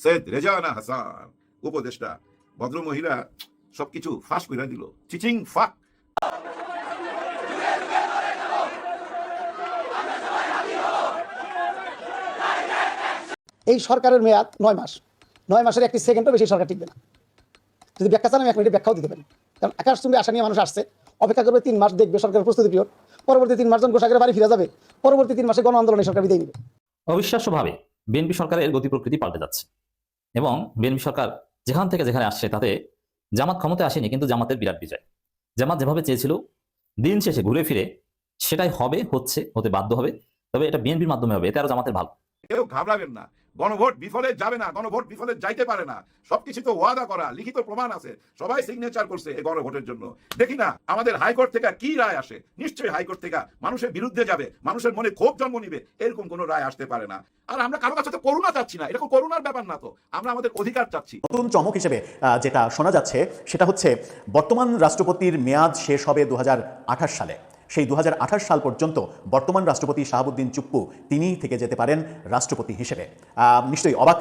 সৈয়দ রেজাওয়ানা হাসান উপদেষ্টা ভদ্রমহিলা সবকিছু ফাঁস করে দিল, চিচিং ফাঁক। এই সরকারের মেয়াদ 9 মাস। 9 মাসের একটি সেকেন্ডও বেশি সরকার টিকবে না। যদি ব্যাখ্যা চান আমি 1 মিনিটে ব্যাখ্যাও দিতে পারি। কারণ আকাশচুম্বী আশা নিয়ে মানুষ আসছে, অপেক্ষা করবে 3 মাস, দেখবে সরকারের প্রস্তুতি পিরিয়ড। পরবর্তী 3 মাস যখন কোষাগারে বাড়ি ফিরে যাবে, পরবর্তী 3 মাসে গণ আন্দোলনে সরকার বিদায় নেবে। অবিশ্বাস্যভাবে বিএনপি সরকারের গতি প্রকৃতি পাল্টে যাচ্ছে এবং বিএনপি সরকার যেখান থেকে যেখানে আসছে তাতে জামাত ক্ষমতায় আসেনি, কিন্তু জামাতের বিরাট বিজয়। জামাত যেভাবে চেয়েছিল দিন শেষে ঘুরে ফিরে সেটাই হবে, হচ্ছে, হতে বাধ্য হবে। তবে এটা বিএনপির মাধ্যমে হবে, এতে আরো জামাতের ভালো। কেউ ঘাবড়াবেন না, গণভোট বিফলে যাবে না, গণভোট বিফলে যাইতে পারে না। সবকিছু তো ওয়াদা করা, লিখিত প্রমাণ আছে, সবাই সিগনেচার করছে এই গণভোটের জন্য। দেখি না আমাদের হাইকোর্ট থেকে কি রায় আসে। নিশ্চয়ই হাইকোর্ট থেকে মানুষের বিরুদ্ধে যাবে, মানুষের মনে ক্ষোভ জন্ম নিবে, এরকম কোনো রায় আসতে পারে না। আর আমরা কারো কাছে তো করুণা চাচ্ছি না, এরকম করুণার ব্যাপার না তো, আমরা আমাদের অধিকার চাচ্ছি। নতুন চমক হিসেবে যেটা শোনা যাচ্ছে সেটা হচ্ছে বর্তমান রাষ্ট্রপতির মেয়াদ শেষ হবে 2028 সালে। সেই 2028 সাল পর্যন্ত বর্তমান রাষ্ট্রপতি শাহাবুদ্দিন চুপ্পু তিনিই থেকে যেতে পারেন রাষ্ট্রপতি হিসেবে। নিশ্চয়ই অবাক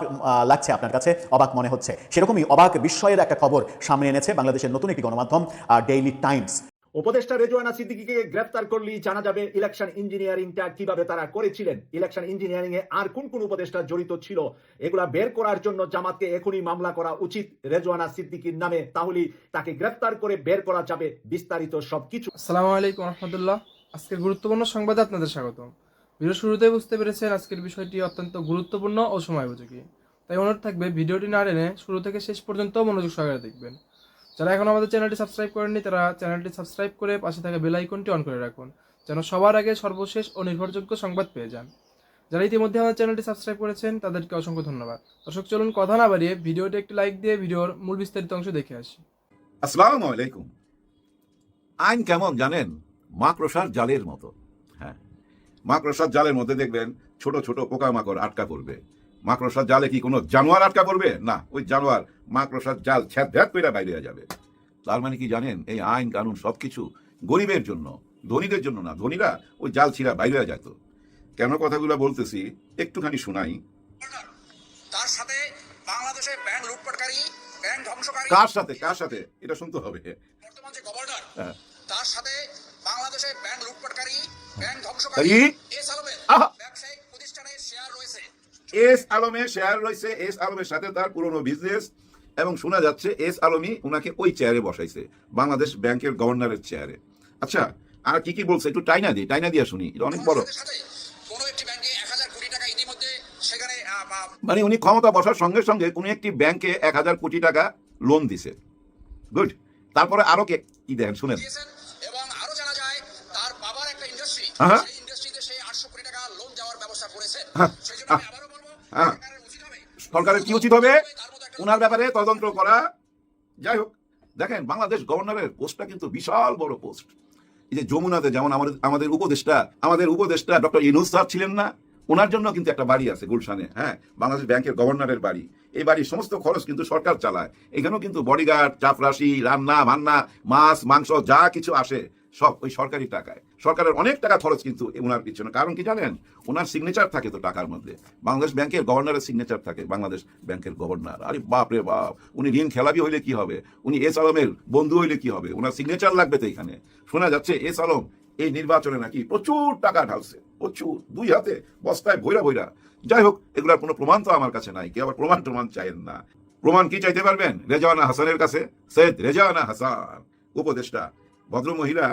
লাগছে আপনার কাছে, অবাক মনে হচ্ছে। সেরকমই অবাক বিস্ময়ের একটা খবর সামনে এনেছে বাংলাদেশের নতুন একটি গণমাধ্যম ডেইলি টাইমস। উপদেষ্টা রেজওয়ানা সিদ্দিকীকে গ্রেফতার করলেই জানা যাবে ইলেকশন ইঞ্জিনিয়ারিংটা কিভাবে তারা করেছিলেন, ইলেকশন ইঞ্জিনিয়ারিং এ আর কোন কোন উপদেষ্টা জড়িত ছিল, এগুলা বের করার জন্য জামাতকে এখনই মামলা করা উচিত রেজওয়ানা সিদ্দিকীর নামে। তাহলে তাকে গ্রেফতার করে বের করা যাবে বিস্তারিত সবকিছু। আসসালামু আলাইকুম রহমতুল্লাহ। আজকের গুরুত্বপূর্ণ সংবাদে আপনাদের স্বাগত। ভিডিও শুরুতেই বুঝতে পেরেছেন আজকের বিষয়টি অত্যন্ত গুরুত্বপূর্ণ ও সময়োপযোগী, তাই অনুরোধ থাকবে ভিডিওটি না টেনে শুরু থেকে শেষ পর্যন্ত মনোযোগ সহকারে দেখবেন। যারা এখন আমাদের চ্যানেলটি সাবস্ক্রাইব করেননি তারা চ্যানেলটি সাবস্ক্রাইব করে পাশে থাকা বেল আইকনটি অন করে রাখুন, যেন সবার আগে সর্বশেষ ও নির্ভরযোগ্য সংবাদ পেয়ে যান। যারা ইতিমধ্যে আমাদের চ্যানেলটি সাবস্ক্রাইব করেছেন তাদেরকে অসংখ্য ধন্যবাদ। দর্শক চলুন কথা না বাড়িয়ে ভিডিওটি একটি লাইক দিয়ে ভিডিওর মূল বিস্তারিত অংশ দেখে আসি। আসসালামু আলাইকুম। আইন কেমন জানেন? মাকড়সার জালের মতো। হ্যাঁ, মাকড়সার জালের মধ্যে দেখবেন ছোট ছোট পোকামাকড় আটকা পড়বে। মাকড়সার জালে কি কোনো জানোয়ার আটকা পড়বে? না, ওই জানোয়ার মাকড়সার জাল ছ্যাদ করে বাইরে হয়ে যাবে। তার মানে কি জানেন, এই আইন কানুন সবকিছু গরিবের জন্য, ধনীদের জন্য না। ধনীরা ওই জাল ছিঁড়া বাইরে হয়ে যেত। কেন কথাগুলো বলতেছি একটুখানি শোনাই। তার সাথে বাংলাদেশে ব্যাংক লুটপাটকারী, ব্যাংক ধ্বংসকারী। কার সাথে এটা শুনতে হবে। বর্তমান যে গভর্নর, হ্যাঁ, তার সাথে বাংলাদেশে ব্যাংক লুটপাটকারী, ব্যাংক ধ্বংসকারী এস আলমের ব্যবসায়িক প্রতিষ্ঠানের শেয়ার রয়েছে। এস আলমের শেয়ার রয়েছে। এস আলমের সাথে তার পুরনো বিজনেস, এবং শোনা যাচ্ছে এস আলমই উনাকে ওই চেয়ারে বসাইছে, বাংলাদেশ ব্যাংকের গভর্নরের চেয়ারে। আচ্ছা, আর কি কি বলছে একটু টাইনা দিয়া শুনি, এটা অনেক বড়। কোন একটি ব্যাংকে 1000 কোটি টাকা ইতিমধ্যে সেখানে মানে উনি ক্ষমতা বসার সঙ্গে সঙ্গে কোন একটি ব্যাংকে 1000 কোটি টাকা লোন দিছে। গুড। তারপরে আরো কি দেখেন শুনেন। এবং আরো জানা যায় তার বাবার একটা ইন্ডাস্ট্রি, সেই ইন্ডাস্ট্রিতে সে 800 কোটি টাকা লোন দেওয়ার ব্যবস্থা করেছে। সেজন্য আমি আবারও বলবো সরকারের উচিত হবে, সরকারের কি উচিত হবে? ওনার ব্যাপারে তদন্ত করা। যাই হোক, দেখেন বাংলাদেশ গভর্নরের পোস্টটা কিন্তু বিশাল বড় পোস্ট। এই যে যমুনাতে যেমন আমাদের উপদেষ্টা ডক্টর ইউনূস স্যার ছিলেন না, ওনার জন্য কিন্তু একটা বাড়ি আছে গুলশানে। হ্যাঁ, বাংলাদেশ ব্যাংকের গভর্নরের বাড়ি। এই বাড়ির সমস্ত খরচ কিন্তু সরকার চালায়। এখানেও কিন্তু বডিগার্ড, চাপরাশি, রান্না বান্না, মাছ মাংস যা কিছু আসে সব ওই সরকারি টাকায়। সরকারের অনেক টাকা খরচ কিন্তু ওনার পিছনে। কারণ কি জানেন, ওনার সিগনেচার থাকে তো টাকার মধ্যে। বাংলাদেশ ব্যাংকের গভর্নরের সিগনেচার থাকে, বাংলাদেশ ব্যাংকের গভর্নর। আরে বাপ রে বাপ, উনি ঋণ খেলাপি হইলে কি হবে, উনি এস আলমের বন্ধু হইলে কি হবে, ওনার সিগনেচার লাগবে তো এখানে। শোনা যাচ্ছে এস আলম এই নির্বাচনে নাকি প্রচুর টাকা ঢালছে, প্রচুর, 2 হাতে বস্তায় ভৈরা। যাই হোক, এগুলার কোনো প্রমাণ তো আমার কাছে নাই। কেউ আবার প্রমাণ চাইেন না। প্রমাণ কি চাইতে পারবেন? রেজাওয়ানা হাসানের কাছে। সৈয়দ রেজাওয়ানা হাসান উপদেষ্টা ভদ্রমহিলা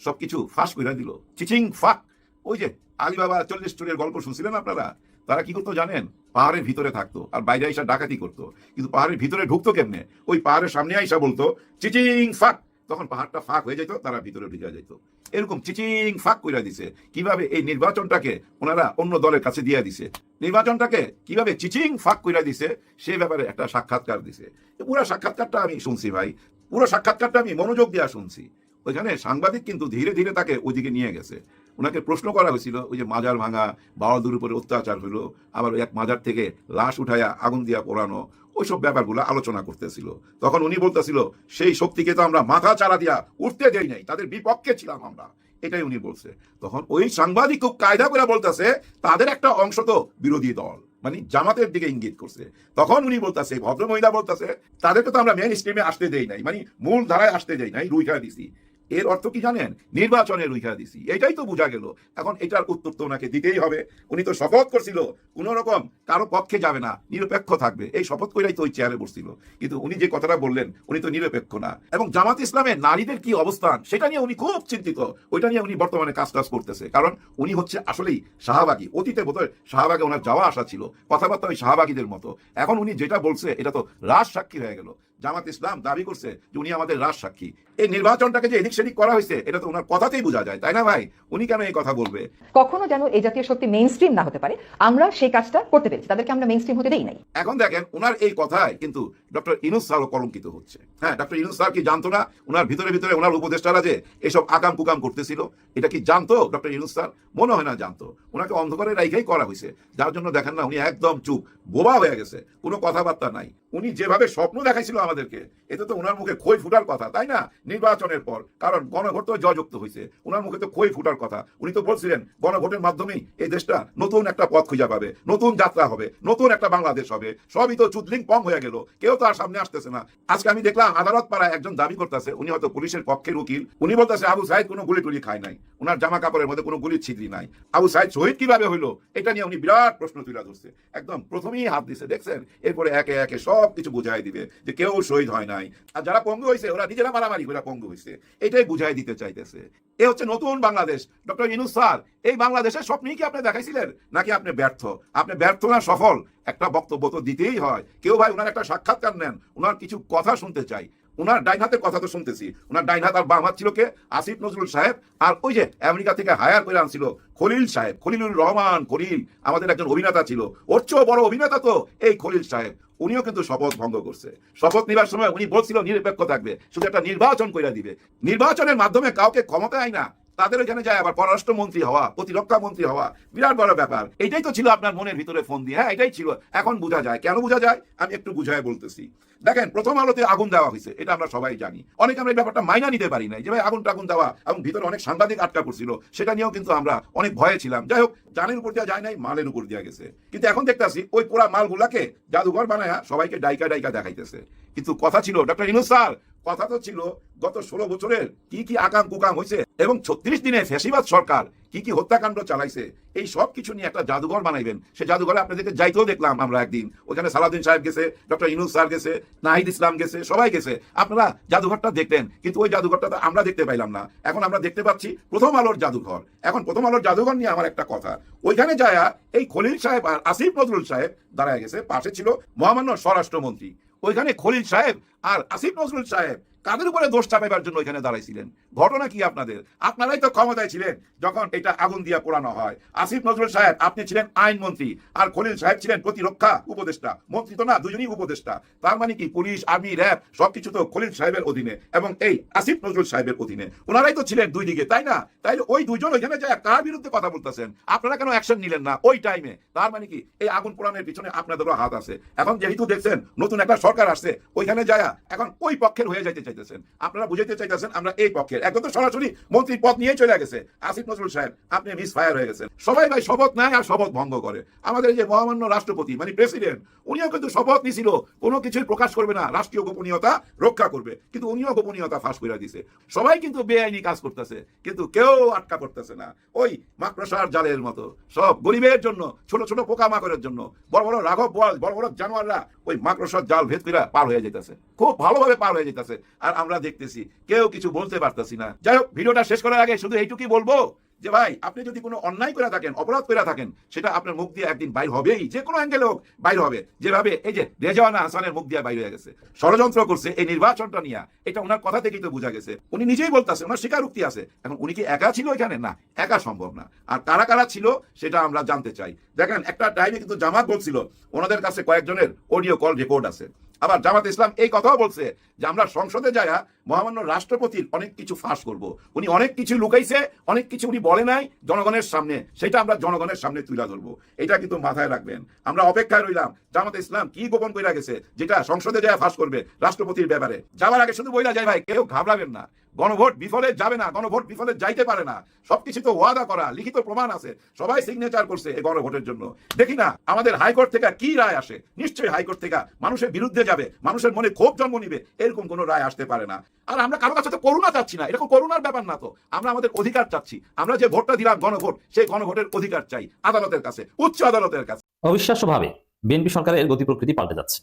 সবকিছু ফাঁস করে দিল, চিচিং ফাঁক। ওই যে আলিবাবা 40 চোরের গল্প শুনছিলেন আপনারা? তারা কি করতো জানেন? পাহাড়ের ভিতরে থাকতো আর বাইরে আইসা ডাকাতি করতো। কিন্তু পাহাড়ের ভিতরে ঢুকতো কেমনে? ওই পাহাড়ের সামনে আইসা বলতো চিচিং ফাঁক, তখন পাহাড়টা ফাঁক হয়ে যেত, তারা ভিতরে ঢুকে যেত। এরকম চিচিং ফাঁক করে দিছে। কিভাবে এই নির্বাচনটাকে ওনারা অন্য দলের কাছে দিয়ে দিছে, নির্বাচনটাকে কিভাবে চিচিং ফাঁক করে দিছে সে ব্যাপারে একটা সাক্ষাৎকার দিছে। পুরো সাক্ষাৎকারটা আমি শুনছি ভাই, পুরো সাক্ষাৎকারটা আমি মনোযোগ দিয়ে শুনছি। ওইখানে সাংবাদিক কিন্তু ধীরে ধীরে তাকে ওইদিকে নিয়ে গেছে। ওনাকে প্রশ্ন করা হয়েছিল, ওই যে মাজার ভাঙা, বাওয়ালদের উপরে অত্যাচার হলো, আবার এক মাজার থেকে লাশ উঠাইয়া আগুন দিয়া পোড়ানো, ওইসব ব্যাপারগুলো আলোচনা করতেছিল। তখন উনি বলতেছিল সেই শক্তিকে তো আমরা মাথা চারা দিয়া উঠতে দেই নাই, তাদের বিপক্ষে ছিলাম আমরা, এটাই উনি বলছে। তখন ওই সাংবাদিক খুব কায়দা করে বলতেছে তাদের একটা অংশ তো বিরোধী দল, মানে জামাতের দিকে ইঙ্গিত করছে। তখন উনি বলতেছে, ভদ্র মহিলা বলতেছে, তাদেরকে তো আমরা মেন স্ট্রিমে আসতে দেই নাই, মানে মূল ধারায় আসতে দেই নাই, রুইখা দিছি। এর অর্থ কি জানেন? নির্বাচনে রুইখা দিছি, এটাই তো বোঝা গেল। এখন এটার উত্তর তো ওনাকে দিতেই হবে। উনি তো শপথ করছিল কোন রকম কারো পক্ষে যাবে না, নিরপেক্ষ থাকবে, এই শপথ করেই তো ওই চেয়ারে বসছিল। কিন্তু উনি যে কথাটা বললেন, উনি তো নিরপেক্ষ না। এবং জামাত ইসলামের নারীদের কি অবস্থান সেটা নিয়ে উনি খুব চিন্তিত, ওইটা নিয়ে উনি বর্তমানে কাজ করতেছে। কারণ উনি হচ্ছে আসলেই শাহবাগী, অতীতে বোধহয় শাহবাগে ওনার যাওয়া আসা ছিল, কথাবার্তা ওই শাহবাগীদের মতো। এখন উনি যেটা বলছে এটা তো রাজ সাক্ষী হয়ে গেল। জামাত ইসলাম দাবি করছে যে উনি আমাদের রাজ সাক্ষী। এই নির্বাচনটাকে যে এদিক সেদিক করা হয়েছে এটা তো ওনার কথাতেই বোঝা যায়, তাই না ভাই? উনি কেন এই কথা বলবে? কখনো যেন এই জাতীয় শক্তি মেইন স্ট্রিম না হতে পারে, আমরা সেই কাজটা করতে পেরেছি, তাদেরকে আমরা মেইন স্ট্রিম হতে দেই নাই। এখন দেখেন ওনার এই কথায় কিন্তু ডক্টর ইউনূস স্যারও কলঙ্কিত হচ্ছে। হ্যাঁ, ডক্টর ইউনূস স্যার কি জানতো না ওনার ভিতরে ভিতরে ওনার উপদেষ্টারা যে এসব আকাম কুকাম করতেছিল? এটা কি জানতো ডক্টর ইউনূস স্যার? মনে হয় না জানতো। ওনাকে অন্ধকারে রাইখাই করা হয়েছে, যার জন্য দেখেন না উনি একদম চুপ, বোবা হয়ে গেছে, কোনো কথাবার্তা নাই। উনি যেভাবে স্বপ্ন দেখাইছিল আমাদেরকে, এতে তো ওনার মুখে খই ফুটার কথা, তাই না? নির্বাচনের পর, কারণ গণভোট তো জয়যুক্ত হয়েছে, ওনার মুখে তো খই ফুটার কথা। উনি তো বলছিলেন গণভোটের মাধ্যমেই এই দেশটা নতুন একটা পথ খুঁজে পাবে, নতুন যাত্রা হবে, নতুন একটা বাংলাদেশ হবে। সবই তো চুদলিং পং হয়ে গেল, কেউ তো আর সামনে আসতেছে না। আজকে আমি দেখলাম আদালত পাড়ায় একজন দাবি করতেছে, উনি হয়তো পুলিশের পক্ষের উকিল, উনি বলতেছে আবু সাইদ কোনো গুলি টুলি খায় নাই, ওনার জামা কাপড়ের মধ্যে কোনো গুলির ছিদ্রি নাই। আবু সাইদ শহীদ কিভাবে হইলো এটা নিয়ে উনি বিরাট প্রশ্ন তুলে ধরছে, একদম প্রথমেই হাত দিছে, দেখছেন? এরপরে একে একে সব কিছু বুঝাই দিবে যে কেউ শহীদ হয় নাই, আর যারা পঙ্গু হয়েছে ওরা নিজেরা মারামারি করে পঙ্গু হয়েছে, এটাই বুঝাই দিতে চাইতেছে। এ হচ্ছে নতুন বাংলাদেশ। ডক্টর ইউনূস স্যার, এই বাংলাদেশের স্বপ্নই কি আপনি দেখাইছিলেন, নাকি আপনি ব্যর্থ? আপনি ব্যর্থ না সফল, একটা বক্তব্য তো দিতেই হয়। কেউ ভাই ওনার একটা সাক্ষাৎকার নেন, ওনার কিছু কথা শুনতে চাই। ওনার ডাইন হাতের কথা তো শুনতেছি, ওনার ডাইন হাত আর বাম হাত ছিল কে? আসিফ নজরুল সাহেব, আর ওই যে আমেরিকা থেকে হায়ার করে আনছিল খলিল সাহেব, খলিলুর রহমান খলিল, আমাদের একজন অভিনেতা ছিল, ওর চেয়েও বড় অভিনেতা তো এই খলিল সাহেব। উনিও কিন্তু শপথ ভঙ্গ করছে। শপথ নেবার সময় উনি বলছিল নিরপেক্ষ থাকবে, শুধু একটা নির্বাচন করে দিবে, নির্বাচনের মাধ্যমে কাউকে ক্ষমতায় না, তাদের ওইখানে যায় আবার পররাষ্ট্রমন্ত্রী হওয়া, প্রতিরক্ষা মন্ত্রী হওয়া, বিরাট বড় ব্যাপার। এটাই তো ছিল আপনার মনের ভিতরে ফোন দিয়ে। হ্যাঁ, এটাই ছিল। এখন বোঝা যায়। কেন বোঝা যায় আমি একটু বুঝায় বলতেছি। দেখেন, প্রথম আলোতে আগুন দেওয়া হয়েছে, এটা আমরা সবাই জানি। অনেকে আমরা এই ব্যাপারটা মাইনা নিতে পারি নাই যে ভাই আগুন টাগুন দেওয়া, এবং ভিতরে অনেক সাংবাদিক আটকা পড়ছিল, সেটা নিয়েও কিন্তু আমরা অনেক ভয়ে ছিলাম। যাই হোক, জানের উপর দেওয়া যায় নাই, মালের উপর দেওয়া গেছে। কিন্তু এখন দেখতেছি ওই পোড়া মালগুলাকে জাদুঘর বানায়া সবাইকে ডাইকা ডাইকা দেখাইতেছে। কিন্তু কথা ছিল ডক্টর ইউনূস স্যার, কথা তো ছিল গত 16 বছরের কি কি আকাম কুকাম হয়েছে, এবং 36 দিনে ফ্যাসিবাদ সরকার কি কি হত্যাকাণ্ড চালাইছে, এই সব কিছু নিয়ে একটা জাদুঘর বানাইবেন। সে জাদুঘরে আপনাদেরকে যাইতেও দেখলাম আমরা একদিন, ওখানে সালাউদ্দিন সাহেব গেছে, ডক্টর ইউনূস স্যার গেছে, নাহিদ ইসলাম গেছে, সবাই গেছে। আপনারা জাদুঘরটা দেখতেন, কিন্তু ওই জাদুঘরটা তো আমরা দেখতে পাইলাম না। এখন আমরা দেখতে পাচ্ছি প্রথম আলোর জাদুঘর। এখন প্রথম আলোর জাদুঘর নিয়ে আমার একটা কথা, ওইখানে যায় এই খলিল সাহেব আর আসিফ নজরুল সাহেব দাঁড়ায় গেছে, পাশে ছিল মহামান্য স্বরাষ্ট্রমন্ত্রী। ওইখানে খলিল সাহেব আর আসিফ নজরুল সাহেব কাদের উপরে দোষ চাপাইবার জন্য ওইখানে দাঁড়াইছিলেন? ঘটনা কি আপনাদের? আপনারাই তো ক্ষমতায় ছিলেন যখন এটা আগুন দিয়া পোড়ানো হয়। আসিফ নজরুল সাহেব আপনি ছিলেন আইনমন্ত্রী, আর খলিল সাহেব ছিলেন প্রতিরক্ষা উপদেষ্টা। মন্ত্রী তো না, দুজনই উপদেষ্টা। তার মানে কি পুলিশ, আর্মি, র্যাব সবকিছু তো খলিল সাহেবের অধীনে এবং এই আসিফ নজরুল সাহেবের অধীনে। ওনারাই তো ছিলেন দুই দিকে, তাই না? তাইলে ওই দুইজন ওইখানে যায় কার বিরুদ্ধে কথা বলতেছেন? আপনারা কেন অ্যাকশন নিলেন না ওই টাইমে? তার মানে কি এই আগুন পোড়ানোর পিছনে আপনাদেরও হাত আছে। এখন যেহেতু দেখছেন নতুন একটা সরকার আসছে, ওইখানে যায় এখন ওই পক্ষের হয়ে যাইতে চাইতেছেন। আপনারা বুঝাইতে চাইতেছেন আমরা এই পক্ষের। একদম তো সরাসরি মন্ত্রীর পদ নিয়ে চলে গেছে আসিফ নজরুল সাহেব, আপনি মিস ফায়ার হয়ে গেছেন। সবাই ভাই শপথ নেয় আর শপথ ভঙ্গ করে। আমাদের যে মহামান্য রাষ্ট্রপতি মানে প্রেসিডেন্ট, উনিও কিন্তু শপথ নিছিল কোনো কিছুই প্রকাশ করবে না, রাষ্ট্রীয় গোপনীয়তা রক্ষা করবে, কিন্তু উনিও গোপনীয়তা ফাঁস করে দিছে। সবাই কিন্তু বেআইনি কাজ করতেছে, কিন্তু কেউ আটকা পড়তেছে না। ওই মাকড়সার জালের মতো সব গরিবের জন্য, ছোট ছোট পোকামাকড়ের জন্য বড় বড় রাঘব বল, বড় বড় জানোয়াররা ওই মাকড়সার জাল ভেদ করে পার হয়ে যেতেছে, খুব ভালোভাবে পার হয়ে যেতেছে। আর আমরা দেখতেছি কেউ কিছু বলতে পারতেছি না। যাই হোক, ভিডিওটা শেষ করার আগে শুধু এইটুকুই বলবো যে ভাই, আপনি যদি কোনো অন্যায় করে থাকেন, অপরাধ করে থাকেন, সেটা আপনার মুখ দিয়ে একদিন বাইর হবেই, যে কোনো অ্যাঙ্গেলে হোক বাইর হবে। যেভাবে এই যে রেজওয়ানা হাসানের মুখ দিয়ে বাইর হয়ে গেছে, ষড়যন্ত্র করছে এই নির্বাচনটা নিয়ে, এটা ওনার কথা থেকেই তো বোঝা গেছে। উনি নিজেই বলতেছে, ওনার স্বীকারোক্তি আছে। এখন উনি কি একা ছিল এখানে? না, একা সম্ভব না। আর কারা কারা ছিল সেটা আমরা জানতে চাই। দেখেন, একটা টাইমে কিন্তু জামাত বলছিল ওনাদের কাছে কয়েকজনের অডিও কল রেকর্ড আছে। আবার জামাত ইসলাম এই কথাও বলছে যে আমরা সংসদে যায়া মহামান্য রাষ্ট্রপতির অনেক কিছু ফাঁস করব। উনি অনেক কিছু লুকাইছে, অনেক কিছু উনি বলে নাই জনগণের সামনে, সেটা আমরা জনগণের সামনে তুলে ধরবো। এটা কিন্তু মাথায় রাখবেন। আমরা অপেক্ষায় রইলাম জামাতে ইসলাম কি গোপন করে গেছে, যেটা সংসদে যায় ফাঁস করবে রাষ্ট্রপতির ব্যাপারে। যাওয়ার আগে শুধু বইলা যায় ভাই, কেউ ঘাবড়াবেন না, গণভোট বিফলে যাবে না, গণভোট বিফলে যাইতে পারে না। সবকিছু তো ওয়াদা করা, লিখিত প্রমাণ আছে, সবাই সিগনেচার করছে এই গণভোটের জন্য। দেখি না আমাদের হাইকোর্ট থেকে কি রায় আসে। নিশ্চয়ই হাইকোর্ট থেকে মানুষের বিরুদ্ধে যাবে, মানুষের মনে ক্ষোভ জন্ম নিবে, এরকম কোনো রায় আসতে পারে না। আর আমরা কারো কাছে তো করুণা চাচ্ছি না, এরকম করুণার ব্যাপার না তো। আমরা আমাদের অধিকার চাচ্ছি। আমরা যে ভোটটা দিলাম গণভোট, সেই গণভোটের অধিকার চাই আদালতের কাছে, উচ্চ আদালতের কাছে। অবিশ্বাস্যভাবে বিএনপি সরকারের গতি প্রকৃতি পাল্টে যাচ্ছে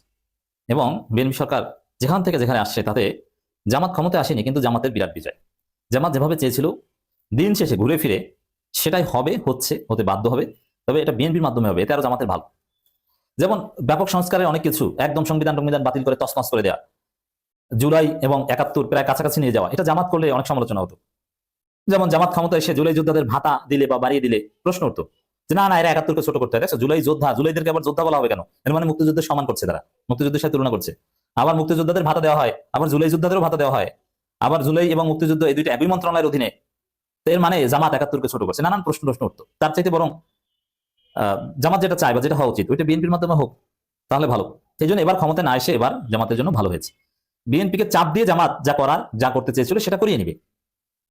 এবং বিএনপি সরকার যেখান থেকে যেখানে আসছে তাতে জামাত ক্ষমতায় আসেনি, কিন্তু জামাতের বিরাট বিজয়। জামাত যেভাবে চেয়েছিল দিন শেষে ঘুরে ফিরে সেটাই হবে, হচ্ছে, হতে বাধ্য হবে। তবে এটা বিএনপির মাধ্যমে হবে, এটা আরো জামাতের ভালো। যেমন ব্যাপক সংস্কারের অনেক কিছু একদম সংবিধান বাতিল করে তছনছ করে দেওয়া, জুলাই এবং ৭১ প্রায় কাছাকাছি নিয়ে যাওয়া, এটা জামাত করলে অনেক সমালোচনা হতো। যেমন জামাত ক্ষমতা এসে জুলাই যোদ্ধাদের ভাতা দিলে বা বাড়িয়ে দিলে প্রশ্ন উঠতো যে না না, এরা ৭১কে ছোট করতে হয়, জুলাই যোদ্ধা, জুলাইদেরকে আবার যোদ্ধা বলা হবে কেন? এর মানে মুক্তিযুদ্ধের সমান করছে, তারা মুক্তিযুদ্ধের সাথে তুলনা করছে। আবার মুক্তিযোদ্ধাদের ভাতা দেওয়া হয়, আবার জুলাই যোদ্ধাদেরও ভাতা দেওয়া হয়, আবার জুলাই এবং মুক্তিযুদ্ধ এই দুইটা একই মন্ত্রণালয়ের অধীনে। এর মানে জামাত ৭১কে ছোট করছে, নানান প্রশ্ন উঠতো। তার চাইতে বরং জামাত যেটা চায় বা যেটা হওয়া উচিত ওইটা বিএনপির মাধ্যমে হোক, তাহলে ভালো। সেই জন্য এবার ক্ষমতায় না এসে এবার জামাতের জন্য ভালো হয়েছে। বিএনপিকে চাপ দিয়ে জামাত যা করার, যা করতে চেয়েছিল সেটা করিয়ে নিবে,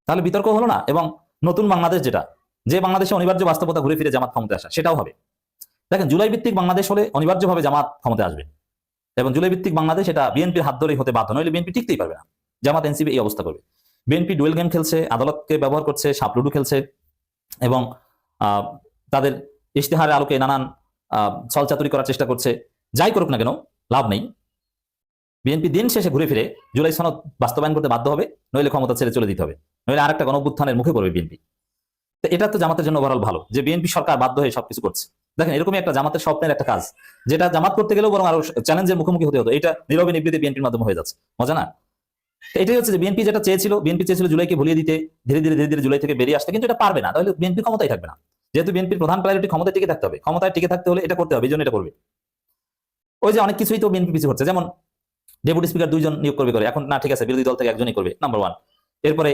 তাহলে বিতর্ক হলো না। এবং নতুন বাংলাদেশ, যেটা যে বাংলাদেশে অনিবার্য বাস্তবতা ঘুরে ফিরে জামাত ক্ষমতায় আসা, সেটাও হবে। দেখেন, জুলাই ভিত্তিক বাংলাদেশ হলে অনিবার্যভাবে জামাত ক্ষমতায় আসবে, এবং জুলাই ভিত্তিক বাংলাদেশ এটা বিএনপির হাত ধরেই হতে বাধ্য, নইলে বিএনপি টিকতেই পারবে না। জামাত এনসিপি এই অবস্থা করবে। বিএনপি ডুয়েল গেম খেলছে, আদালতকে ব্যবহার করছে, সাপলুডু খেলছে, এবং তাদের ইশতেহারের আলোকে নানান ছলচাতুরি করার চেষ্টা করছে। যাই করুক না কেন লাভ নেই। বিএনপি দিন শেষে ঘুরে ফিরে জুলাই সনদ বাস্তবায়ন করতে বাধ্য হবে, নইলে ক্ষমতা ছেড়ে চলে দিতে হবে, নইলে আরেকটা গণঅভ্যুত্থানের মুখে পড়বে বিএনপি। তো এটা তো জামাতের জন্য ওভারঅল ভালো যে বিএনপি সরকার বাধ্য হয়ে সবকিছু করছে। দেখেন, এরকমই একটা জামাতের স্বপ্নের একটা কাজ, যেটা জামাত করতে গেলেও বরং আরো চ্যালেঞ্জের মুখোমুখি হতে হতো, এটা নীরবে নিবৃত্তি বিএনপির মাধ্যমে হয়ে যাচ্ছে। মজা না? এটাই হচ্ছে যে বিএনপি যেটা চেয়েছিল, বিএনপি চেয়েছিল জুলাইকে ভুলিয়ে দিতে, ধীরে ধীরে জুলাই থেকে বেরিয়ে আসতে, কিন্তু এটা পারবে না, তাহলে বিএনপি ক্ষমতায় থাকবে না। যেহেতু বিএনপির প্রধান প্রায়োরিটি ক্ষমতায় টিকে থাকতে হবে, ক্ষমতায় টিকে থাকতে হলে এটা করতে হবে, এই জন্য এটা করবে। ওই যে অনেক কিছুই তো বিএনপি পিছু হচ্ছে, যেমন ডেপুটি স্পিকার 2 জন নিয়োগ করবে করে, এখন না ঠিক আছে বিরোধী দল থেকে একজনই করবে, নাম্বার 1। এরপরে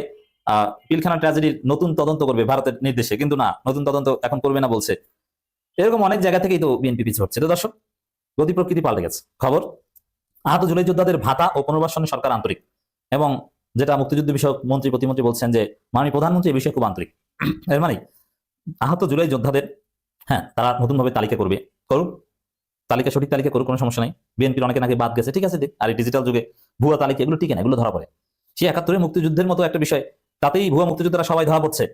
পিলখানা ট্র্যাজেডির নতুন তদন্ত করবে ভারতের নির্দেশে, কিন্তু না, নতুন তদন্ত এখন করবে না বলছে। এরকম অনেক জায়গা থেকেই তো বিএনপি পিছু হচ্ছে। তো দর্শক, গতি প্রকৃতি পাল্টে গেছে। খবর, আহত জুলাই যোদ্ধাদের ভাতা ও পুনর্বাসনে সরকার আন্তরিক, এবং যেটা মুক্তিযুদ্ধ বিষয়ক মন্ত্রী প্রতিমন্ত্রী বলছেন যে মাননীয় প্রধানমন্ত্রী এই বিষয়ে খুব আন্তরিক। এর মানে আহত জুলাই যোদ্ধাদের, হ্যাঁ, তারা নতুনভাবে তালিকা করুক, তালিকা সঠিক তালিকা করুক, কোনো সমস্যা নাই। বিএনপির অনেকে নাকি বাদ গেছে, ঠিক আছে, আর এই ডিজিটাল যুগে ভুয়া তালিকা এগুলো ঠিক না, এগুলো ধরা পড়ে। সেই ৭১ মুক্তিযুদ্ধের মতো একটা বিষয়, তাতেই ভুয়া মুক্তিযোদ্ধারা সবাই ধরা পড়ছে।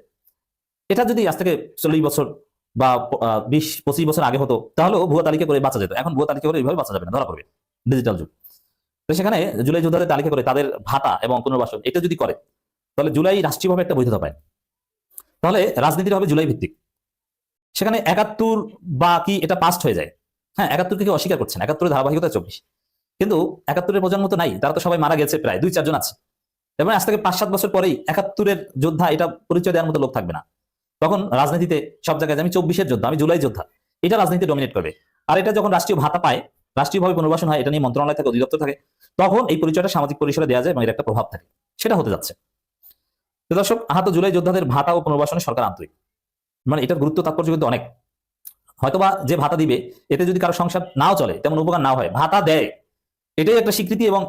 এটা যদি আজ থেকে ৪০ বছর বা ২০-২৫ বছর আগে হতো, তাহলেও ভুয়া তালিকা করে বাঁচা যেত। এখন ভুয়া তালিকা করে এইভাবে বাঁচা যাবে না, ধরা পড়বে, ডিজিটাল যুগ। তো সেখানে জুলাই যোদ্ধাদের তালিকা করে তাদের ভাতা এবং পুনর্বাসন এটা যদি করে, তাহলে জুলাই রাষ্ট্রীয়ভাবে একটা বৈধতা পায়, তাহলে রাজনীতিটা হবে জুলাই ভিত্তিক। সেখানে ৭১ বা কি এটা পাস্ট হয়ে যায়। হ্যাঁ, ৭১কে কেউ অস্বীকার করছে না, ৭১ ধারাবাহিকতা ২৪, কিন্তু ৭১ প্রজন্ম তো নাই, তারা তো সবাই মারা গেছে, প্রায় ২-৪ জন আছে। এবং আজ থেকে ৫-৭ বছর পরেই ৭১ যোদ্ধা এটা পরিচয় দেওয়ার মতো লোক থাকবে না। তখন রাজনীতিতে সব জায়গায় আমি ২৪-এর যোদ্ধা, আমি জুলাই যোদ্ধা, এটা রাজনীতি ডমিনেট করবে। আর এটা যখন রাষ্ট্রীয় ভাতা পায়, রাষ্ট্রীয়ভাবে পুনর্বাসন হয়, এটা নিয়ে মন্ত্রণালয় থাকে, অধিদপ্তর থাকে, তখন এই পরিচয়টা সামাজিক পরিসরে দেওয়া যায় এবং এর একটা প্রভাব থাকে, সেটা হতে যাচ্ছে। তো দর্শক, আহত জুলাই যোদ্ধাদের ভাতা ও পুনর্বাসনে সরকার আন্তরিক, মানে এটার গুরুত্ব তাৎপর্য কিন্তু অনেক। হয়তোবা যে ভাতা দিবে এতে যদি কারো সংসার নাও চলে, তেমন উপকার নাও হয়, ভাতা দেয়, এটাই একটা স্বীকৃতি। এবং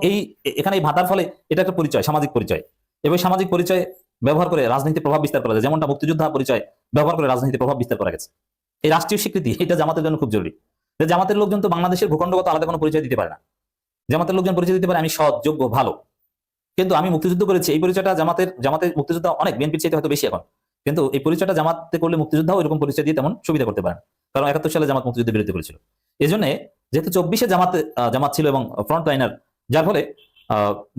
এখানে এই ভাতার ফলে এটা একটা পরিচয়, সামাজিক পরিচয়, এবং সামাজিক পরিচয় ব্যবহার করে রাজনীতির প্রভাব বিস্তার করা যায়, যেমনটা মুক্তিযোদ্ধা পরিচয় ব্যবহার করে রাজনীতির প্রভাব বিস্তার করা গেছে। এই রাষ্ট্রীয় স্বীকৃতি এটা জামাতের জন্য খুব জরুরি। জামাতের লোকজন তো বাংলাদেশের ভূখণ্ডগত আলাদা কোনো পরিচয় দিতে পারে না। জামাতের লোকজন পরিচয় দিতে পারে আমি সৎ, যোগ্য, ভালো, কিন্তু আমি মুক্তিযুদ্ধ করেছি, এই পরিচয়টা জামাতের মুক্তিযোদ্ধা অনেক বিএনপির চাইতে হয়তো বেশি এখন, কিন্তু এই পরিচয়টা জামাতে করলে মুক্তিযোদ্ধাও এরকম পরিচয় দিয়ে তেমন সুবিধা করতে পারেন, কারণ ৭১ সালে জামাত মুক্তিযুদ্ধের বিরুদ্ধে করেছিল। এই জন্য যেহেতু ২৪-এ জামাত ছিল এবং ফ্রন্ট লাইনার, যার ফলে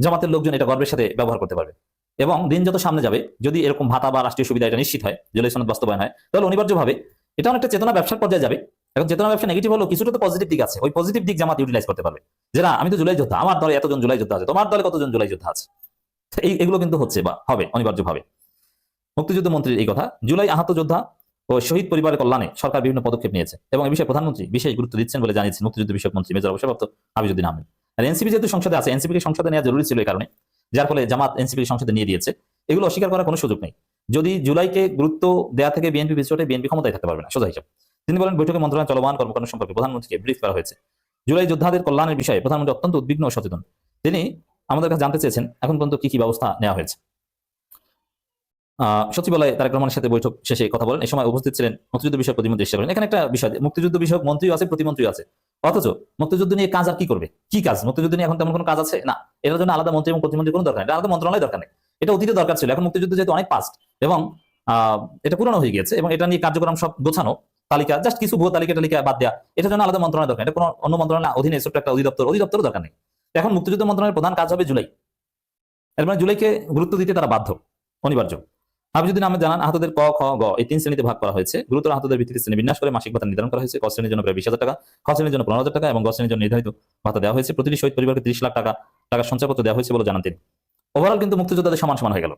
জামাতের লোকজন এটা গর্বের সাথে ব্যবহার করতে পারবে। এবং দিন যত সামনে যাবে, যদি এরকম ভাতা বা রাষ্ট্রীয় সুবিধা এটা নিশ্চিত হয়, জুলাই সনদ বাস্তবায়ন হয়, তাহলে অনিবার্যভাবে এটা অনেকটা চেতনা ব্যবসার পর্যায়ে যাবে। এখন চেতনা ব্যবসা নেগেটিভ হলো, কিছুটা তো পজিটিভ দিক আছে, ওই পজিটিভ দিক জামাত ইউটিলাইজ করতে পারবে, যে না আমি তো জুলাই যোদ্ধা, আমার দলে এতজন জুলাই যোদ্ধা আছে, তোমার দলে কতজন জুলাই যোদ্ধা আছে। এগুলো কিন্তু হচ্ছে বা হবে অনিবার্যভাবে। মুক্তিযুদ্ধ মন্ত্রীর এই কথা, জুলাই আহত যোদ্ধা ও শহীদ পরিবারের কল্যাণে সরকার বিভিন্ন পদক্ষেপ নিয়েছে এবং এই বিষয়ে প্রধানমন্ত্রী বিশেষ গুরুত্ব দিচ্ছেন বলে জানিয়েছেন মুক্তিযুদ্ধ বিষয়ক মন্ত্রী মেজর অবসরপ্রাপ্ত আবিদুদ্দিন আহমেদ। আর এনসিপি যেহেতু সংসদে আছে, এনসিপিকে সংসদে নেওয়া জরুরি ছিল এই কারণে যার ফলে জামাত এনসিপির সংসদে নিয়ে দিয়েছে, এগুলো অস্বীকার করার কোনো সুযোগ নেই। যদি জুলাইকে গুরুত্ব দেওয়া থেকে বিএনপি পিছুটে বিএনপি ক্ষমতায় থাকতে পারবে না, সোজা হিসাব। তিনি বলেন, বৈঠকে মন্ত্রণালয় চলমান কর্মকাণ্ড সম্পর্কে প্রধানমন্ত্রীকে ব্রিফ করা হয়েছে। জুলাই যোদ্ধাদের কল্যাণের বিষয়ে প্রধানমন্ত্রী অত্যন্ত উদ্বিগ্ন ও সচেতন। তিনি আমাদের কাছে জানতে চেয়েছেন এখন পর্যন্ত কি কি ব্যবস্থা নেওয়া হয়েছে। সচিবালয়ে তারেক রহমানের সাথে বৈঠক শেষে কথা বলেন। এই সময় উপস্থিত ছিলেন মুক্তিযুদ্ধ বিষয়ক প্রতিমন্ত্রী এসে বলেন, এখানে একটা বিষয়, মুক্তিযুদ্ধ বিষয়ক মন্ত্রীও আছে, প্রতিমন্ত্রীও আছে, অথচ মুক্তিযুদ্ধ নিয়ে কাজ আর কি করবে? কি কাজ? মুক্তিযুদ্ধ নিয়ে এখন তেমন কোনো কাজ আছে না। এটার জন্য আলাদা মন্ত্রী এবং প্রতিমন্ত্রী কোনো দরকার নেই, এটা আলাদা মন্ত্রণালয় দরকার নেই। এটা অতীতে দরকার ছিল, এখন মুক্তিযুদ্ধ যেহেতু অনেক পাস্ট এবং এটা পুরনো হয়ে গিয়েছে এবং এটা নিয়ে কার্যক্রম সব গোছানো, তালিকা জাস্ট কিছু ভুয়ো তালিকা বাদ দেওয়া, এটার জন্য আলাদা মন্ত্রণালয় দরকার, এটা কোনো অন্য মন্ত্রণালয় অধীনে ছোট্ট একটা অধিদপ্তর দরকার নেই। এখন মুক্তিযুদ্ধ মন্ত্রণালয়ের প্রধান কাজ হবে জুলাই। এর মানে জুলাইকে গুরুত্ব দিতে তারা বাধ্য, অনিবার্য। হাফিজুদ্দিন আহমেদ জানান, আহতদের ক, খ, গ এই 3 শ্রেণীতে ভাগ করা হয়েছে। গুরুতর আহতদের ভিত্তিতে শ্রেণী বিন্যাস করে মাসিক ভাতা নির্ধারণ করা হয়েছে। ক শ্রেণীর জন্য প্রায় 20,000 টাকা, খ শ্রেণীর জন্য 15,000 টাকা এবং গ শ্রেণীর জন্য নির্ধারিত ভাতা দেওয়া হয়েছে। প্রতিটি শহীদ পরিবারকে 30 লাখ টাকা সঞ্চয়পত্র দেওয়া হয়েছে বলে জানান তিনি। ওভারঅল কিন্তু মুক্তিযোদ্ধাদের সমান সমান হয়ে গেল।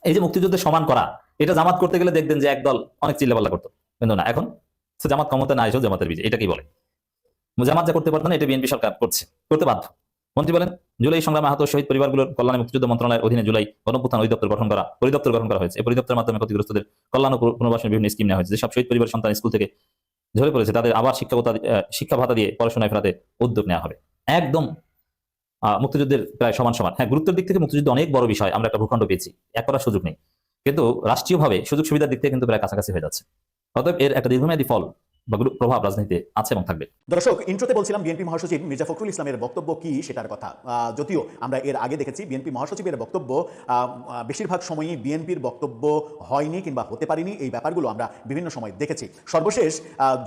এই যে মুক্তিযুদ্ধের সমান করা, এটা জামাত করতে গেলে দেখবেন যে একদল অনেক চিল্লাপাল্লা করতো, কিন্তু না, এখন জামাত ক্ষমতা না এসেও জামাতের বিজয়, এটা কি বলে? জামাত যা করতে পারতো না, এটা বিএনপি সরকার করতে বাধ্য। মন্ত্রী বলেন, জুলাই সংগ্রামে আহত শহীদ পরিবারগুলোর কল্যাণে মুক্তিযুদ্ধ মন্ত্রণালয়ের অধীনে জুলাই গণঅভ্যুত্থান পরিদপ্তর গঠন করা হয়েছে। এই পরিদপ্তরের মাধ্যমে ক্ষতিগ্রস্তদের কল্যাণ ও পুনর্বাসনের বিভিন্ন স্কিম নেওয়া হয়েছে। যেসব শহীদ পরিবার সন্তান স্কুল থেকে ঝরে পড়েছে তাদের আবার শিক্ষা ভাতা দিয়ে পড়াশোনায় ফেরাতে উদ্যোগ নেওয়া হবে। একদম মুক্তিযুদ্ধের প্রায় সমান সমান। হ্যাঁ, গুরুত্বের দিক থেকে মুক্তিযুদ্ধ অনেক বড় বিষয়, আমরা একটা ভূখণ্ড পেয়েছি, এক করার সুযোগ নেই, কিন্তু রাষ্ট্রীয়ভাবে সুযোগ সুবিধার দিক থেকে কিন্তু প্রায় কাছাকাছি হয়ে যাচ্ছে। অতএব এর একটা দীর্ঘমেয়াদী ফল বা প্রভাব রাজনীতিতে আছে এবং থাকবে। দর্শক, ইন্ট্রোতে বলছিলাম বিএনপি মহাসচিব মির্জা ফখরুল ইসলামের বক্তব্য কি সেটার কথা। যদিও আমরা এর আগে দেখেছি বিএনপি মহাসচিবের বক্তব্য বেশিরভাগ সময়ই বিএনপির বক্তব্য হয়নি কিংবা হতে পারেনি, এই ব্যাপারগুলো আমরা বিভিন্ন সময় দেখেছি। সর্বশেষ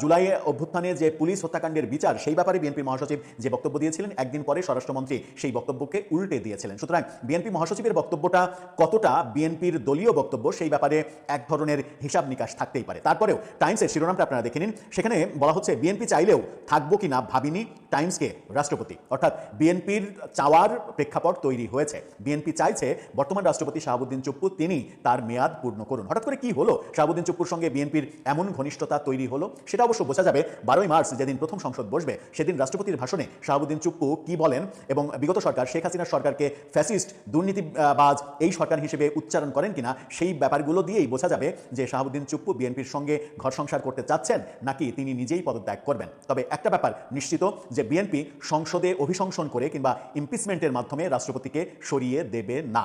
জুলাই অভ্যুত্থানে যে পুলিশ হত্যাকাণ্ডের বিচার, সেই ব্যাপারে বিএনপি মহাসচিব যে বক্তব্য দিয়েছিলেন, একদিন পরে স্বরাষ্ট্রমন্ত্রী সেই বক্তব্যকে উল্টে দিয়েছিলেন। সুতরাং বিএনপি মহাসচিবের বক্তব্যটা কতটা বিএনপির দলীয় বক্তব্য, সেই ব্যাপারে এক ধরনের হিসাব নিকাশ থাকতেই পারে। তারপরেও টাইমসের শিরোনামটা আপনারা দেখে নিন, সেখানে বলা হচ্ছে বিএনপি চাইলেও থাকবো কিনা ভাবিনি টাইমসকে রাষ্ট্রপতি। অর্থাৎ বিএনপির চাওয়ার প্রেক্ষাপট তৈরি হয়েছে। বিএনপি চাইছে বর্তমান রাষ্ট্রপতি শাহাবুদ্দিন চুপ্পু তিনি তার মেয়াদ পূর্ণ করুন। হঠাৎ করে কি হলো শাহাবুদ্দিন চুপ্পুর সঙ্গে বিএনপির এমন ঘনিষ্ঠতা তৈরি হলো, সেটা অবশ্য বোঝা যাবে 12ই মার্চ যেদিন প্রথম সংসদ বসবে, সেদিন রাষ্ট্রপতির ভাষণে শাহাবুদ্দিন চুপ্পু কি বলেন এবং বিগত সরকার শেখ হাসিনার সরকারকে ফ্যাসিস্ট, দুর্নীতিবাজ এই সরকার হিসেবে উচ্চারণ করেন কিনা, সেই ব্যাপারগুলো দিয়েই বোঝা যাবে যে শাহাবুদ্দিন চুপ্পু বিএনপির সঙ্গে ঘর সংসার করতে চাচ্ছেন নাকি তিনি নিজেই পদত্যাগ করবেন। তবে একটা ব্যাপার নিশ্চিত যে বিএনপি সংসদে অভিশংসন করে কিংবা ইমপিচমেন্টের মাধ্যমে রাষ্ট্রপতিকে সরিয়ে দেবে না।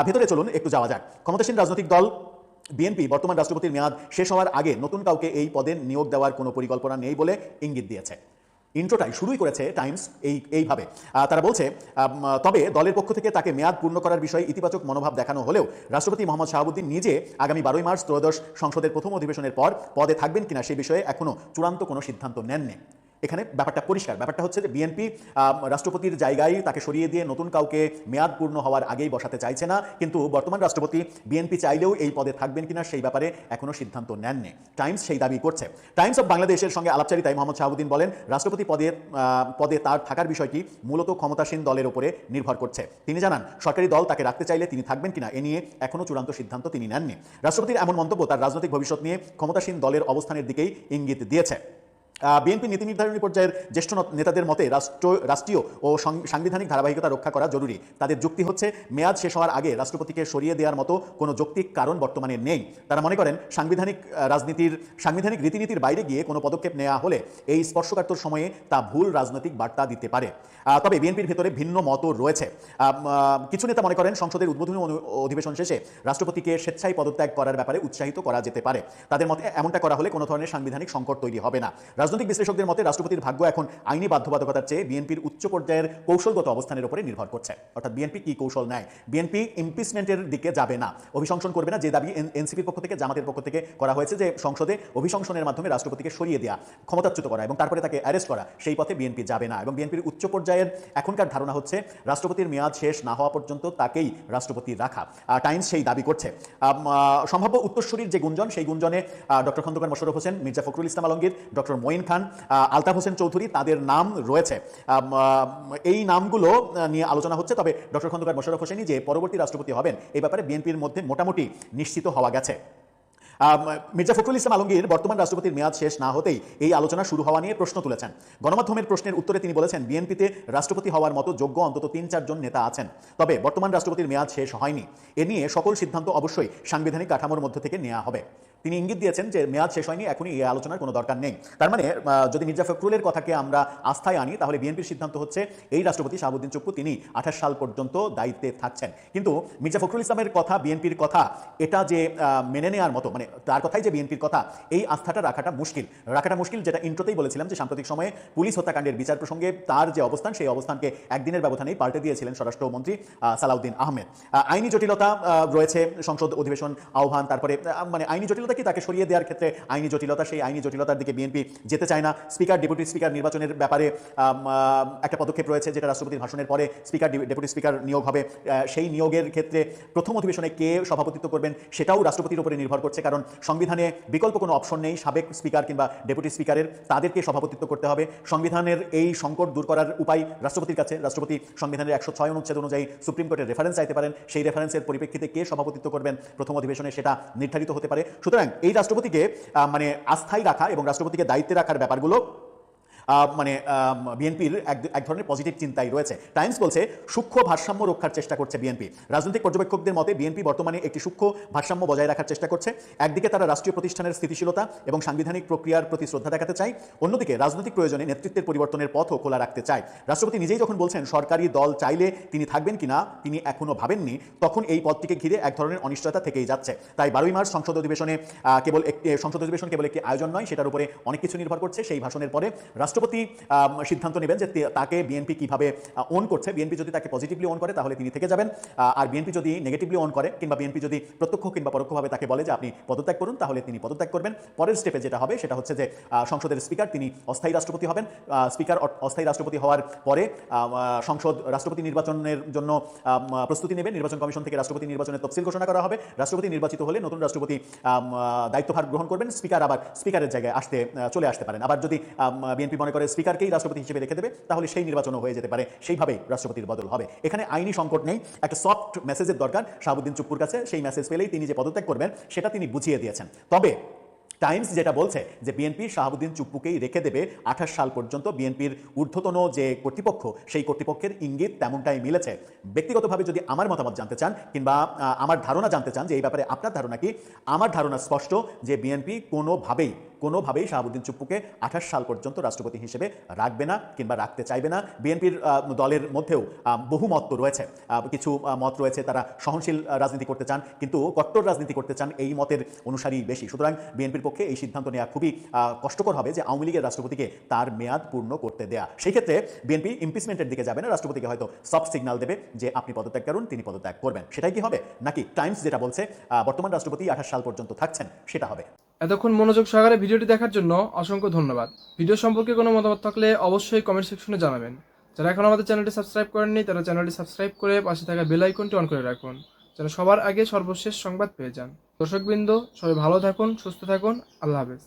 ভেতরে চলুন একটু যাওয়া যাক। ক্ষমতাসীন রাজনৈতিক দল বিএনপি বর্তমান রাষ্ট্রপতির মেয়াদ শেষ হওয়ার আগে নতুন কাউকে এই পদে নিয়োগ দেওয়ার কোনো পরিকল্পনা নেই বলে ইঙ্গিত দিয়েছে। ইন্ট্রোটাই শুরুই করেছে টাইমস এইভাবে। তারা বলছে, তবে দলের পক্ষ থেকে তাকে মেয়াদ পূর্ণ করার বিষয়ে ইতিবাচক মনোভাব দেখানো হলেও রাষ্ট্রপতি মোহাম্মদ শাহাবুদ্দিন নিজে আগামী 12ই মার্চ ত্রয়োদশ সংসদের প্রথম অধিবেশনের পর পদে থাকবেন কিনা সে বিষয়ে এখনও চূড়ান্ত কোনো সিদ্ধান্ত নেননি। এখানে ব্যাপারটা পরিষ্কার। ব্যাপারটা হচ্ছে যে বিএনপি রাষ্ট্রপতির জায়গায় তাকে সরিয়ে দিয়ে নতুন কাউকে মেয়াদ পূর্ণ হওয়ার আগেই বসাতে চাইছে না, কিন্তু বর্তমান রাষ্ট্রপতি বিএনপি চাইলেও এই পদে থাকবেন কিনা সেই ব্যাপারে এখনও সিদ্ধান্ত নেননি। টাইমস সেই দাবি করছে। টাইমস অব বাংলাদেশের সঙ্গে আলাপচারিতায় মোহাম্মদ শাহাবুদ্দিন বলেন, রাষ্ট্রপতি পদে তার থাকার বিষয়টি মূলত ক্ষমতাসীন দলের উপরে নির্ভর করছে। তিনি জানান, সরকারি দল তাকে রাখতে চাইলে তিনি থাকবেন কিনা এ নিয়ে এখনও চূড়ান্ত সিদ্ধান্ত তিনি নেননি। রাষ্ট্রপতির এমন মন্তব্য তার রাজনৈতিক ভবিষ্যৎ নিয়ে ক্ষমতাসীন দলের অবস্থানের দিকেই ইঙ্গিত দিয়েছে। বিএনপি নীতি নির্ধারণী পর্যায়ের জ্যেষ্ঠ নেতাদের মতে রাষ্ট্রীয় ও সাংবিধানিক ধারাবাহিকতা রক্ষা করা জরুরি। তাদের যুক্তি হচ্ছে, মেয়াদ শেষ হওয়ার আগে রাষ্ট্রপতিকে সরিয়ে দেওয়ার মতো কোনো যৌক্তিক কারণ বর্তমানে নেই। তারা মনে করেন সাংবিধানিক রীতিনীতির বাইরে গিয়ে কোনো পদক্ষেপ নেওয়া হলে এই স্পর্শকাতর সময়ে তা ভুল রাজনৈতিক বার্তা দিতে পারে। তবে বিএনপির ভেতরে ভিন্ন মতও রয়েছে। কিছু নেতা মনে করেন সংসদের উদ্বোধনী অধিবেশন শেষে রাষ্ট্রপতিকে স্বেচ্ছায় পদত্যাগ করার ব্যাপারে উৎসাহিত করা যেতে পারে। তাদের মতে এমনটা করা হলে কোনো ধরনের সাংবিধানিক সংকট তৈরি হবে না। রাজনৈতিক বিশ্লেষকদের মতে রাষ্ট্রপতির ভাগ্য এখন আইনি বাধ্যবাধকতার চেয়ে বিএনপির উচ্চ পর্যায়ের কৌশলগত অবস্থানের উপরে নির্ভর করছে। অর্থাৎ বিএনপি কি কৌশল নেয়। বিএনপি ইমপিচমেন্টের দিকে যাবে না, অভিশংসন করবে না, যে দাবি এনসিপির পক্ষ থেকে জামাতের পক্ষ থেকে করা হয়েছে যে সংসদে অভিশংসনের মাধ্যমে রাষ্ট্রপতিকে সরিয়ে দেওয়া, ক্ষমতাচ্যুত করা এবং তারপরে তাকে অ্যারেস্ট করা, সেই পথে বিএনপি যাবে না। এবং বিএনপির উচ্চ পর্যায়ের এখনকার ধারণা হচ্ছে রাষ্ট্রপতির মেয়াদ শেষ না হওয়া পর্যন্ত তাকেই রাষ্ট্রপতি রাখা। টাইমস সেই দাবি করছে। সম্ভাব্য উত্তরসূরির যে গুঞ্জন, সেই গুঞ্জনে ডক্টর খন্দকার মোশাররফ হোসেন, মির্জা ফখরুল ইসলাম আলমগীর, ডক্টর মঈন খান, আলতাফ হোসেন চৌধুরী, তাদের নাম রয়েছে। এই নামগুলো নিয়ে আলোচনা হচ্ছে। তবে ডক্টর খন্দকার মোশাররফ হোসেনই যে পরবর্তী রাষ্ট্রপতি হবেন এই ব্যাপারে বিএনপির মধ্যে মোটামুটি নিশ্চিত হওয়া গেছে। মির্জা ফখরুল ইসলাম আলমগীর বর্তমান রাষ্ট্রপতির মেয়াদ শেষ না হতেই এই আলোচনা শুরু হওয়া নিয়ে প্রশ্ন তুলেছেন। গণমাধ্যমের প্রশ্নের উত্তরে তিনি বলেছেন, বিএনপিতে রাষ্ট্রপতি হওয়ার মতো যোগ্য অন্তত ৩-৪ জন নেতা আছেন, তবে বর্তমান রাষ্ট্রপতির মেয়াদ শেষ হয়নি। এ নিয়ে সকল সিদ্ধান্ত অবশ্যই সাংবিধানিক কাঠামোর মধ্য থেকে নেওয়া হবে। তিনি ইঙ্গিত দিয়েছেন যে মেয়াদ শেষ হয়নি, এখনই এই আলোচনার কোনো দরকার নেই। তার মানে যদি মির্জা ফখরুলের কথাকে আমরা আস্থায় আনি, তাহলে বিএনপির সিদ্ধান্ত হচ্ছে এই রাষ্ট্রপতি শাহাবুদ্দিন চুপ্পু তিনি 28 সাল পর্যন্ত দায়িত্বে থাকছেন। কিন্তু মির্জা ফখরুল ইসলামের কথা, বিএনপির কথা, এটা যে মেনে নেওয়ার মতো, মানে তার কথাই যে বিএনপির কথা, এই আস্থাটা রাখাটা মুশকিল। যেটা ইন্ট্রোতেই বলেছিলাম যে সাম্প্রতিক সময়ে পুলিশ হত্যাকাণ্ডের বিচার প্রসঙ্গে তার যে অবস্থান, সেই অবস্থানকে একদিনের ব্যবধানেই পাল্টে দিয়েছিলেন স্বরাষ্ট্রমন্ত্রী সালাউদ্দিন আহমেদ। আইনি জটিলতা রয়েছে, সংসদ অধিবেশন আহ্বান, তারপরে মানে আইনি জটিলতা কি, তাকে সরিয়ে দেওয়ার ক্ষেত্রে আইনি জটিলতা, সেই আইনি জটিলতার দিকে বিএনপি যেতে চায় না। স্পিকার, ডেপুটি স্পিকার নির্বাচনের ব্যাপারে একটা পদক্ষেপ রয়েছে, যেটা রাষ্ট্রপতির ভাষণের পরে স্পিকার, ডেপুটি স্পিকার নিয়োগ হবে। সেই নিয়োগের ক্ষেত্রে প্রথম অধিবেশনে কে সভাপতিত্ব করবেন সেটাও রাষ্ট্রপতির উপরে নির্ভর করছে, কারণ সংবিধানে বিকল্প কোনো অপশন নেই সাবেক স্পিকার কিংবা ডেপুটি স্পিকারের, তাদেরকে সভাপতিত্ব করতে হবে। সংবিধানের এই সংকট দূর করার উপায় রাষ্ট্রপতির কাছে। রাষ্ট্রপতি সংবিধানের 106 অনুচ্ছেদ অনুযায়ী সুপ্রিম কোর্টের রেফারেন্স চাইতে পারেন, সেই রেফারেন্সের পরিপ্রেক্ষিতে কে সভাপতিত্ব করবেন প্রথম অধিবেশনে সেটা নির্ধারিত হতে পারে। সুতরাং এই রাষ্ট্রপতিকে মানে আস্থায় রাখা এবং রাষ্ট্রপতিকে দায়িত্বে রাখার ব্যাপারগুলো মানে বিএনপির এক ধরনের পজিটিভ চিন্তাই রয়েছে। টাইমস বলছে সূক্ষ্ম ভারসাম্য রক্ষার চেষ্টা করছে বিএনপি। রাজনৈতিক পর্যবেক্ষকদের মতে বিএনপি বর্তমানে একটি সূক্ষ্ম ভারসাম্য বজায় রাখার চেষ্টা করছে। একদিকে তারা রাষ্ট্রীয় প্রতিষ্ঠানের স্থিতিশীলতা এবং সাংবিধানিক প্রক্রিয়ার প্রতি শ্রদ্ধা দেখাতে চায়, অন্যদিকে রাজনৈতিক প্রয়োজনে নেতৃত্বের পরিবর্তনের পথও খোলা রাখতে চায়। রাষ্ট্রপতি নিজেই যখন বলছেন সরকারি দল চাইলে তিনি থাকবেন কিনা তিনি এখনো ভাবেননি, তখন এই পদটিকে ঘিরে এক ধরনের অনিশ্চয়তা থেকেই যাচ্ছে। তাই 12ই মার্চ সংসদ অধিবেশনে কেবল একটি আয়োজন নয়, সেটার উপরে অনেক কিছু নির্ভর করছে। সেই ভাষণের পরে রাষ্ট্রপতি সিদ্ধান্ত নেবেন যে তাকে বিএনপি কিভাবে ওন করছে। বিএনপি যদি তাকে পজিটিভলি ওন করে তাহলে তিনি থেকে যাবেন, আর বিএনপি যদি নেগেটিভলি ওন করে কিংবা বিএনপি যদি প্রত্যক্ষ কিংবা পরোক্ষভাবে তাকে বলে যে আপনি পদত্যাগ করুন, তাহলে তিনি পদত্যাগ করবেন। পরের স্টেপে যেটা হবে সেটা হচ্ছে যে সংসদের স্পিকার তিনি অস্থায়ী রাষ্ট্রপতি হবেন। স্পিকার অস্থায়ী রাষ্ট্রপতি হওয়ার পরে সংসদ রাষ্ট্রপতি নির্বাচনের জন্য প্রস্তুতি নেবে। নির্বাচন কমিশন থেকে রাষ্ট্রপতি নির্বাচনের তফসিল ঘোষণা করা হবে। রাষ্ট্রপতি নির্বাচিত হলে নতুন রাষ্ট্রপতি দায়িত্বভার গ্রহণ করবেন। স্পিকার আবার স্পিকারের জায়গায় চলে আসতে পারেন। আবার যদি বিএনপি মনে করে স্পিকারকেই রাষ্ট্রপতি হিসেবে রেখে দেবে, তাহলে সেই নির্বাচনও হয়ে যেতে পারে, সেইভাবেই রাষ্ট্রপতির বদল হবে। এখানে আইনি সংকট নেই, একটা সফট মেসেজের দরকার শাহাবুদ্দিন চুপ্পুর কাছে। সেই মেসেজ পেলেই তিনি যে পদত্যাগ করবেন সেটা তিনি বুঝিয়ে দিয়েছেন। তবে টাইমস যেটা বলছে যে বিএনপি শাহাবুদ্দিন চুপ্পুকেই রেখে দেবে 28 সাল পর্যন্ত, বিএনপির ঊর্ধ্বতন যে কর্তৃপক্ষ সেই কর্তৃপক্ষের ইঙ্গিত তেমনটাই মিলেছে। ব্যক্তিগতভাবে যদি আমার মতামত জানতে চান কিংবা আমার ধারণা জানতে চান যে এই ব্যাপারে আপনার ধারণা কি, আমার ধারণা স্পষ্ট যে বিএনপি কোনোভাবেই শাহাবুদ্দিন চুপ্পুকে 28 সাল পর্যন্ত রাষ্ট্রপতি হিসেবে রাখবে না কিংবা রাখতে চাইবে না। বিএনপির দলের মধ্যেও বহু মত রয়েছে, কিছু মত রয়েছে তারা সহনশীল রাজনীতি করতে চান, কিন্তু কট্টর রাজনীতি করতে চান, এই মতের অনুসারী বেশি। সুতরাং বিএনপির পক্ষে এই সিদ্ধান্ত নেওয়া খুবই কষ্টকর হবে যে আওয়ামী লীগের রাষ্ট্রপতিকে তার মেয়াদ পূর্ণ করতে দেয়া। সেই ক্ষেত্রে বিএনপি ইমপিচমেন্টের দিকে যাবে না, রাষ্ট্রপতিকে হয়তো সফট সিগন্যাল দেবে যে আপনি পদত্যাগ করুন, তিনি পদত্যাগ করবেন। সেটাই কি হবে, নাকি টাইমস যেটা বলছে বর্তমান রাষ্ট্রপতি 28 সাল পর্যন্ত থাকছেন সেটা হবে? এতক্ষণ মনোযোগ সহকারে ভিডিওটি দেখার জন্য অসংখ্য ধন্যবাদ। ভিডিও সম্পর্কে কোনো মতামত থাকলে অবশ্যই কমেন্ট সেকশনে জানাবেন। যারা এখন আমাদের চ্যানেলটি সাবস্ক্রাইব করেননি তারা চ্যানেলটি সাবস্ক্রাইব করে পাশে থাকা বেল আইকনটি অন করে রাখুন, যেন সবার আগে সর্বশেষ সংবাদ পেয়ে যান। দর্শকবৃন্দ, সবাই ভালো থাকুন, সুস্থ থাকুন, আল্লাহ হাফেজ।